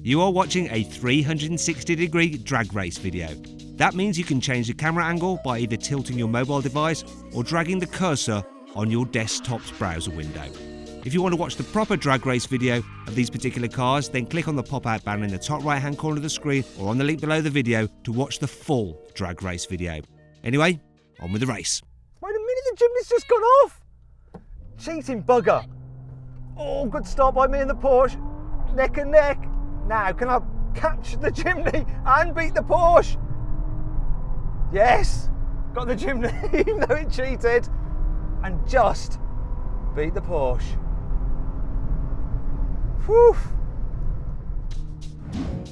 You are watching a 360-degree drag race video. That means you can change the camera angle by either tilting your mobile device or dragging the cursor on your desktop's browser window. If you want to watch the proper drag race video of these particular cars, then click on the pop-out banner in the top right-hand corner of the screen or on the link below the video to watch the full drag race video. Anyway, on with the race. Wait a minute, the Jimny's just gone off! Cheating bugger. Oh, good start by me and the Porsche. Neck and neck. Now, can I catch the Jimny and beat the Porsche? Yes! Got the Jimny, even though it cheated. And just beat the Porsche. Whew.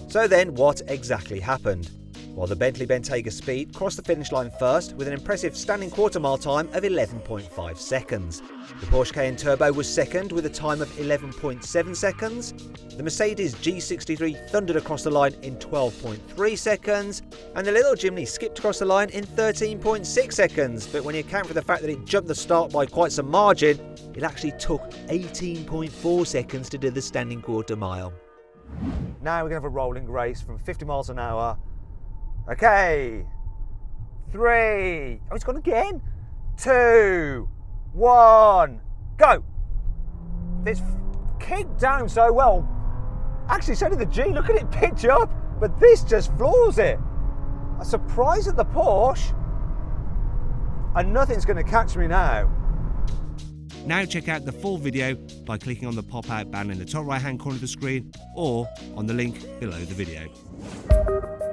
So then, what exactly happened? Well, the Bentley Bentayga Speed crossed the finish line first with an impressive standing quarter-mile time of 11.5 seconds. The Porsche Cayenne Turbo was second with a time of 11.7 seconds. The Mercedes G63 thundered across the line in 12.3 seconds. And the little Jimny skipped across the line in 13.6 seconds. But when you account for the fact that it jumped the start by quite some margin, it actually took 18.4 seconds to do the standing quarter-mile. Now we're going to have a rolling race from 50 miles an hour. Okay, 3, oh, it's gone again, 2, 1, go. It's kicked down so well. Actually, so did the G, look at it pitch up, but this just floors it. A surprise at the Porsche, and nothing's going to catch me now. Now check out the full video by clicking on the pop-out banner in the top right-hand corner of the screen or on the link below the video.